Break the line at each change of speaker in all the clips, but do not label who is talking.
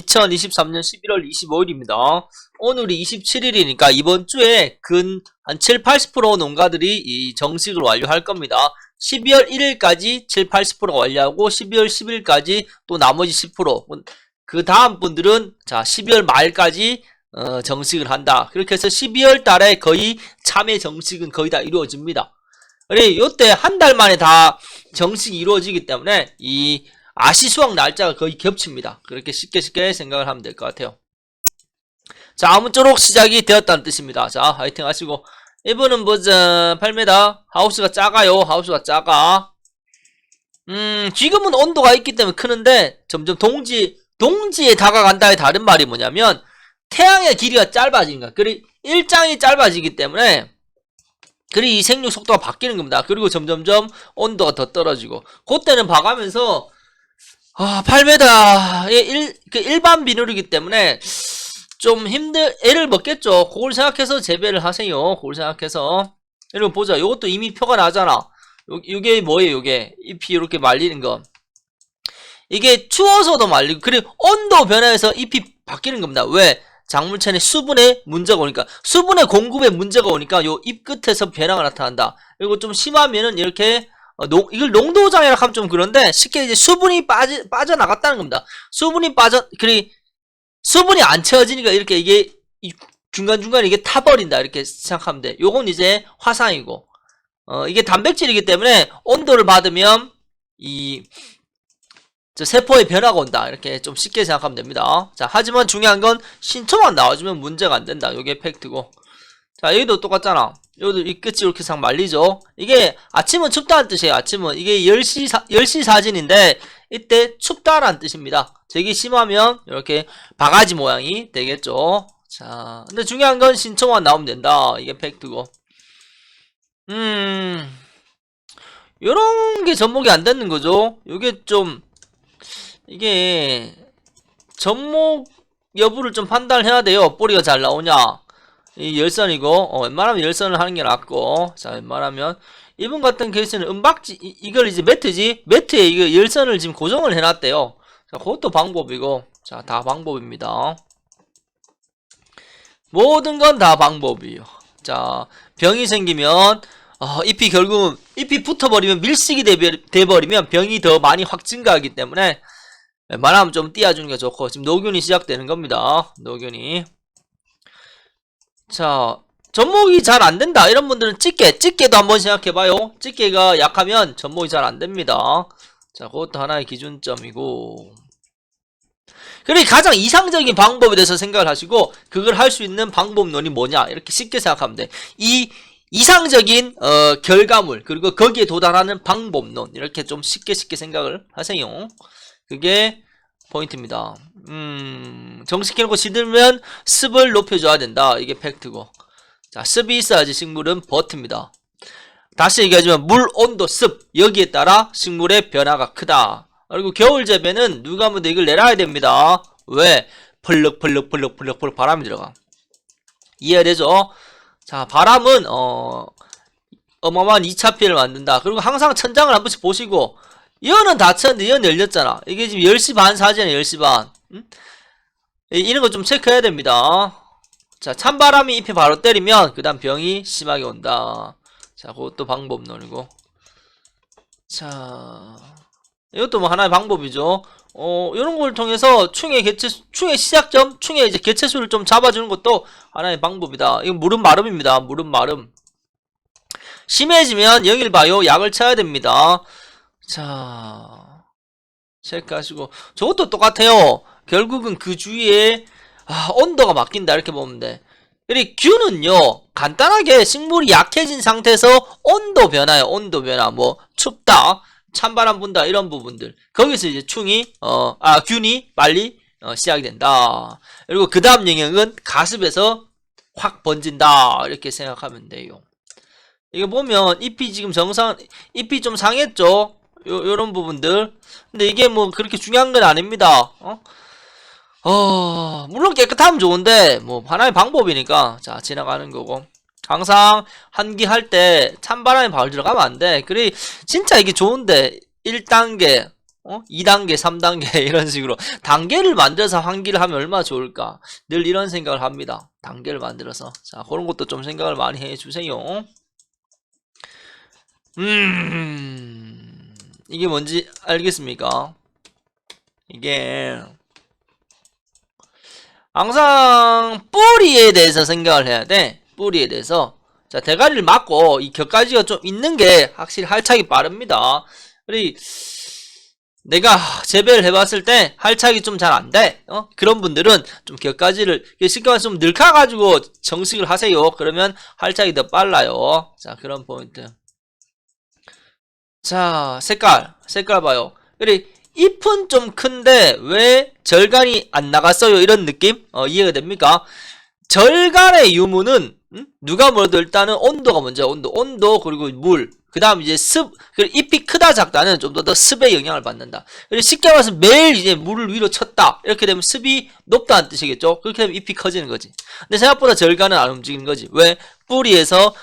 2023년 11월 25일입니다. 오늘이 27일이니까 이번 주에 한 7-80% 농가들이 이 정식을 완료할 겁니다. 12월 1일까지 7-80% 완료하고 12월 10일까지 또 나머지 10%. 그 다음 분들은 자 12월 말까지 정식을 한다. 그렇게 해서 12월 달에 거의 참외 정식은 거의 다 이루어집니다. 그래 요때 한 달 만에 다 정식이 이루어지기 때문에 이 아시수확 날짜가 거의 겹칩니다. 그렇게 쉽게 생각을 하면 될 것 같아요. 자, 아무쪼록 시작이 되었다는 뜻입니다. 자, 화이팅 하시고. 이번은 보자. 8m. 하우스가 작아요. 하우스가 작아. 지금은 온도가 있기 때문에 크는데, 점점 동지에 다가간다의 다른 말이 뭐냐면, 태양의 길이가 짧아진다. 그리고 일장이 짧아지기 때문에, 그리고 이 생육 속도가 바뀌는 겁니다. 그리고 점점점 온도가 더 떨어지고, 그때는 봐가면서, 8m 일반 비늘이기 때문에 좀 애를 먹겠죠. 그걸 생각해서 재배를 하세요. 그걸 생각해서. 여러분 보자. 요것도 이미 표가 나잖아. 요게 뭐예요? 요게 잎이 이렇게 말리는 거. 이게 추워서도 말리고 그리고 온도 변화해서 잎이 바뀌는 겁니다. 왜? 작물체내 수분에 문제가 오니까 수분의 공급에 문제가 오니까 요 잎 끝에서 변화가 나타난다. 그리고 좀 심하면은 이렇게 이걸 농도장애라 하면 좀 그런데 쉽게 이제 수분이 빠져나갔다는 겁니다. 수분이 안 채워지니까 이렇게 이게 중간중간에 이게 타버린다. 이렇게 생각하면 돼. 요건 이제 화상이고, 이게 단백질이기 때문에 온도를 받으면 세포의 변화가 온다. 이렇게 좀 쉽게 생각하면 됩니다. 자, 하지만 중요한 건 신초만 나와주면 문제가 안 된다. 요게 팩트고. 자, 여기도 똑같잖아. 여기도 이 끝이 이렇게 싹 말리죠. 이게 아침은 춥다는 뜻이에요. 아침은 이게 10시 사진인데 이때 춥다라는 뜻입니다. 색이 심하면 이렇게 바가지 모양이 되겠죠. 자, 근데 중요한 건 신초만 나오면 된다. 이게 팩트고. 요런 게 접목이 안 되는 거죠. 요게 좀 이게 접목 여부를 좀 판단해야 돼요. 뿌리가 잘 나오냐. 이 열선이고, 웬만하면 열선을 하는 게 낫고, 자, 웬만하면, 이분 같은 케이스는 은박지, 이걸 이제 매트에 이거 열선을 지금 고정을 해놨대요. 자, 그것도 방법이고, 자, 다 방법입니다. 모든 건 다 방법이에요. 자, 병이 생기면, 잎이 붙어버리면, 밀식이 돼버리면 병이 더 많이 확 증가하기 때문에, 웬만하면 좀 띄워주는 게 좋고, 지금 노균이 시작되는 겁니다. 노균이. 자, 접목이 잘 안된다. 이런 분들은 집게도 한번 생각해봐요. 집게가 약하면 접목이 잘 안됩니다. 자, 그것도 하나의 기준점이고. 그리고 가장 이상적인 방법에 대해서 생각을 하시고, 그걸 할 수 있는 방법론이 뭐냐. 이렇게 쉽게 생각하면 돼. 이 이상적인, 결과물, 그리고 거기에 도달하는 방법론. 이렇게 좀 쉽게 생각을 하세요. 그게 포인트입니다. 정식해놓고 시들면 습을 높여줘야 된다. 이게 팩트고. 자, 습이 있어야지 식물은 버팁니다. 다시 얘기하지만 물, 온도, 습 여기에 따라 식물의 변화가 크다. 그리고 겨울 재배는 누가 먼저 이걸 내놔야 됩니다. 왜? 펄럭 바람이 들어가. 이해되죠? 자, 바람은 어마어마한 2차 피해를 만든다. 그리고 항상 천장을 한 번씩 보시고, 이거는 닫혔는데 이건 열렸잖아. 이게 지금 10시 반 사진이야. 10시 반. 이런 거 좀 체크해야 됩니다. 자, 찬바람이 잎에 바로 때리면 그 다음 병이 심하게 온다. 자, 그것도 방법론이고. 자, 이것도 뭐 하나의 방법이죠. 이런 걸 통해서 충의 시작점, 충의 이제 개체수를 좀 잡아주는 것도 하나의 방법이다. 이건 무릎 마름입니다. 무릎 마름. 심해지면 영일 봐요. 약을 쳐야 됩니다. 자, 체크하시고. 저것도 똑같아요. 결국은 그 주위에 온도가 바뀐다 이렇게 보면 돼. 그리고 균은요 간단하게 식물이 약해진 상태에서 온도 변화요. 온도 변화. 뭐 춥다, 찬바람 분다 이런 부분들. 거기서 이제 균이 빨리 시작이 된다. 그리고 그 다음 영역은 가습에서 확 번진다 이렇게 생각하면 돼요. 이거 보면 잎이 지금 잎이 좀 상했죠. 요런 부분들. 근데 이게 뭐 그렇게 중요한 건 아닙니다. 물론 깨끗하면 좋은데 뭐 하나의 방법이니까 자 지나가는 거고. 항상 환기할 때 찬바람이 바로 들어가면 안 돼. 그래 진짜 이게 좋은데 1단계 2단계, 3단계 이런 식으로 단계를 만들어서 환기를 하면 얼마나 좋을까. 늘 이런 생각을 합니다. 단계를 만들어서. 자, 그런 것도 좀 생각을 많이 해주세요. 이게 뭔지 알겠습니까? 이게 항상 뿌리에 대해서 생각을 해야 돼. 뿌리에 대해서. 자, 대가리를 맞고 이 격가지가 좀 있는 게 확실히 할착이 빠릅니다. 그리고 내가 재배를 해봤을 때 할착이 좀 잘 안 돼. 그런 분들은 좀 격가지를 쉽게 말해서 좀 늙혀가지고 정식을 하세요. 그러면 할착이 더 빨라요. 자, 그런 포인트. 자, 색깔 봐요. 그리고 잎은 좀 큰데 왜 절간이 안 나갔어요? 이런 느낌? 이해가 됩니까? 절간의 유무는 누가 뭐래도 일단은 온도가 먼저 온도 그리고 물, 그 다음 이제 습, 그리고 잎이 크다 작다는 좀 더 습의 영향을 받는다. 그리고 쉽게 말해서 매일 이제 물을 위로 쳤다. 이렇게 되면 습이 높다는 뜻이겠죠. 그렇게 되면 잎이 커지는 거지. 근데 생각보다 절간은 안 움직이는 거지. 왜? 뿌리에서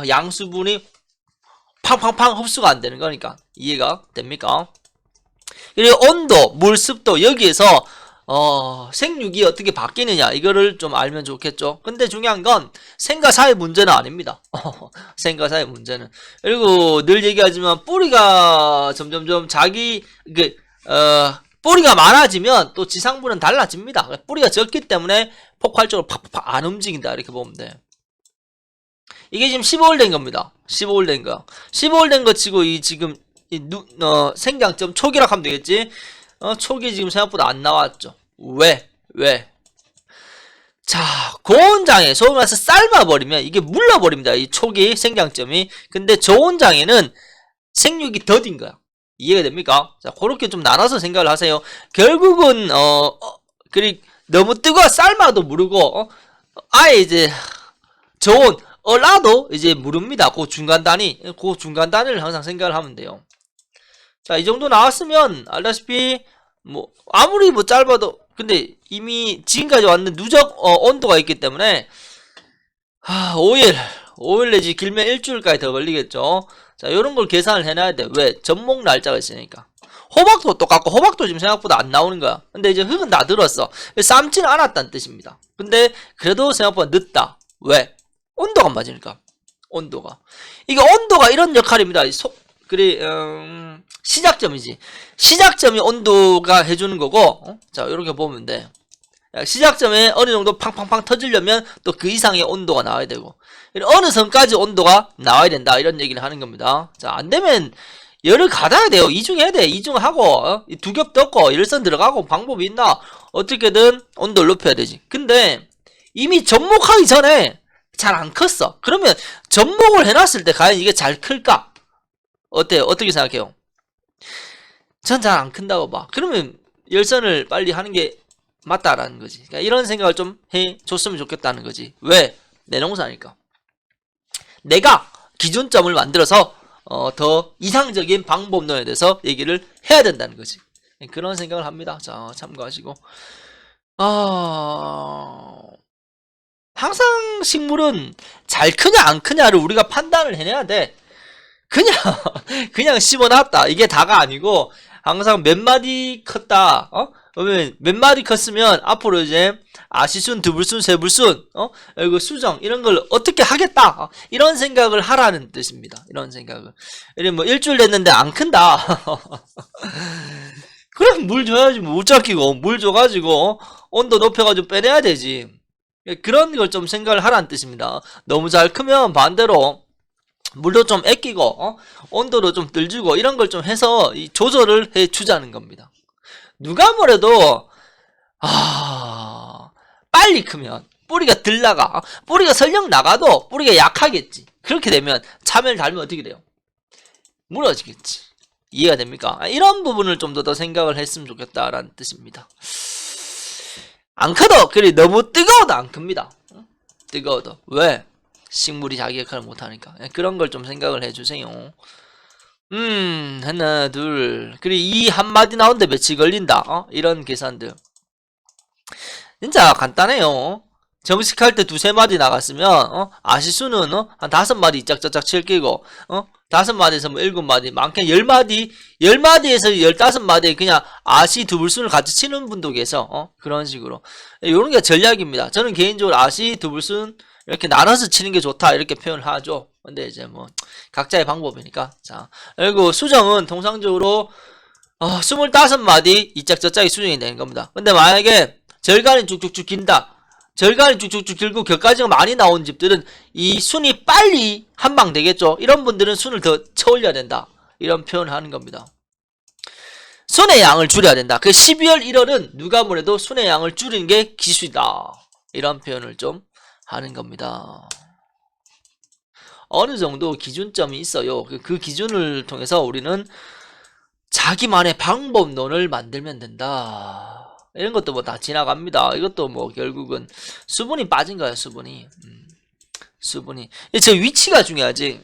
양수분이 팡팡팡 흡수가 안 되는 거니까. 이해가 됩니까? 그리고 온도, 물, 습도 여기에서 생육이 어떻게 바뀌느냐 이거를 좀 알면 좋겠죠. 근데 중요한 건 생과 사의 문제는 아닙니다. 생과 사의 문제는. 그리고 늘 얘기하지만 뿌리가 점점점 뿌리가 많아지면 또 지상부는 달라집니다. 뿌리가 적기 때문에 폭발적으로 팍팍 안 움직인다 이렇게 보면 돼. 이게 지금 15월 된 겁니다. 15월 된 거. 15월 된 거 치고 지금 생장점 초기라고 하면 되겠지. 초기 지금 생각보다 안 나왔죠. 왜? 자, 고온장에 소위 말해서 삶아버리면 이게 물러버립니다. 이 초기 생장점이. 근데 저온장에는 생육이 더딘 거야. 이해가 됩니까? 자, 그렇게 좀 나눠서 생각을 하세요. 결국은 너무 뜨거워 삶아도 무르고 아예 이제 저온 얼라도 이제 무릅니다. 그 중간 단위를 항상 생각을 하면 돼요. 자, 이 정도 나왔으면 알다시피 아무리 짧아도 근데 이미 지금까지 왔는 누적 온도가 있기 때문에 5일 내지 길면 일주일까지 더 걸리겠죠. 자, 요런 걸 계산을 해놔야 돼. 왜? 접목 날짜가 있으니까. 호박도 똑같고 호박도 지금 생각보다 안 나오는 거야. 근데 이제 흙은 다 들었어. 삶지는 않았다는 뜻입니다. 근데 그래도 생각보다 늦다. 왜? 온도가 안 맞으니까. 온도가. 이게 온도가 이런 역할입니다. 시작점이지. 시작점이 온도가 해주는 거고, 자, 이렇게 보면 돼. 시작점에 어느 정도 팡팡팡 터지려면 또 그 이상의 온도가 나와야 되고, 어느 선까지 온도가 나와야 된다. 이런 얘기를 하는 겁니다. 자, 안 되면 열을 가다야 돼요. 이중해야 돼. 이중하고, 두 겹 덮고, 열선 들어가고, 방법이 있나? 어떻게든 온도를 높여야 되지. 근데 이미 접목하기 전에 잘 안 컸어. 그러면 접목을 해놨을 때 과연 이게 잘 클까? 어때요? 어떻게 생각해요? 전 잘 안 큰다고 봐. 그러면 열선을 빨리 하는 게 맞다라는 거지. 그러니까 이런 생각을 좀 해줬으면 좋겠다는 거지. 왜? 내 농사니까. 내가 기준점을 만들어서 더 이상적인 방법론에 대해서 얘기를 해야 된다는 거지. 그런 생각을 합니다. 자, 참고하시고. 항상 식물은 잘 크냐 안 크냐를 우리가 판단을 해내야 돼. 그냥 심어놨다 이게 다가 아니고 항상 몇 마디 컸다. 그러면 몇 마디 컸으면 앞으로 이제 아시순, 두불순, 세불순, 그리고 수정 이런 걸 어떻게 하겠다. 이런 생각을 하라는 뜻입니다. 이런 생각을. 뭐 일주일 됐는데 안 큰다. 그럼 물 줘야지. 물 잡히고 물 줘가지고 온도 높여가지고 빼내야 되지. 그런 걸 좀 생각을 하라는 뜻입니다. 너무 잘 크면 반대로 물도 좀 아끼고 온도도 좀 덜 주고 이런 걸 좀 해서 조절을 해 주자는 겁니다. 누가 뭐래도 빨리 크면 뿌리가 덜 나가. 뿌리가 설령 나가도 뿌리가 약하겠지. 그렇게 되면 참외를 달면 어떻게 돼요? 무너지겠지. 이해가 됩니까? 이런 부분을 좀 더 생각을 했으면 좋겠다라는 뜻입니다. 안 커도 그리 너무 뜨거워도 안 큽니다. 뜨거워도. 왜? 식물이 자기 역할을 못하니까. 그런 걸 좀 생각을 해주세요. 하나 둘. 그리고 이 한마디 나오는데 며칠 걸린다. 이런 계산들 진짜 간단해요. 정식할 때 두세 마디 나갔으면 아시수는 한 5마디 짝짝짝 칠 끼고 5마디에서 뭐 7마디, 많게 10마디, 10마디에서 15마디 그냥 아시 두불순을 같이 치는 분도 계셔. 그런 식으로. 요런 게 전략입니다. 저는 개인적으로 아시 두불순 이렇게 나눠서 치는 게 좋다 이렇게 표현을 하죠. 근데 이제 뭐 각자의 방법이니까. 자, 그리고 수정은 통상적으로 25마디 이짝 저짝이 수정이 되는 겁니다. 근데 만약에 절간이 쭉쭉쭉 긴다. 절간이 쭉쭉쭉 길고 격가지가 많이 나온 집들은 이 순이 빨리 한 방 되겠죠. 이런 분들은 순을 더 쳐올려야 된다. 이런 표현을 하는 겁니다. 순의 양을 줄여야 된다. 그 12월 1월은 누가 뭐래도 순의 양을 줄이는 게 기술이다. 이런 표현을 좀 하는 겁니다. 어느 정도 기준점이 있어요. 그 기준을 통해서 우리는 자기만의 방법론을 만들면 된다. 이런 것도 뭐 다 지나갑니다. 이것도 뭐 결국은 수분이 빠진 거야, 수분이. 수분이. 제 위치가 중요하지.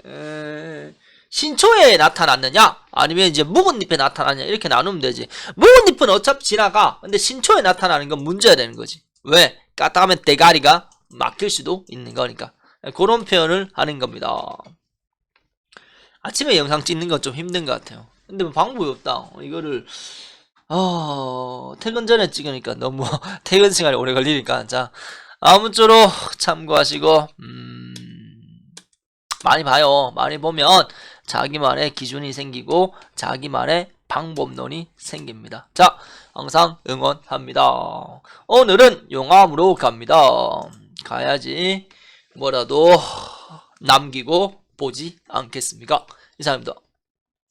신초에 나타났느냐? 아니면 이제 묵은 잎에 나타났냐? 이렇게 나누면 되지. 묵은 잎은 어차피 지나가. 근데 신초에 나타나는 건 문제가 되는 거지. 왜? 까딱하면 대가리가 막힐 수도 있는 거니까. 그런 표현을 하는 겁니다. 아침에 영상 찍는 건 좀 힘든 것 같아요. 근데 뭐 방법이 없다. 이거를 퇴근 전에 찍으니까 너무 퇴근 시간이 오래 걸리니까. 자, 아무쪼록 참고하시고 많이 봐요. 많이 보면 자기만의 기준이 생기고 자기만의 방법론이 생깁니다. 자, 항상 응원합니다. 오늘은 용암으로 갑니다. 가야지 뭐라도 남기고 보지 않겠습니까? 이상입니다.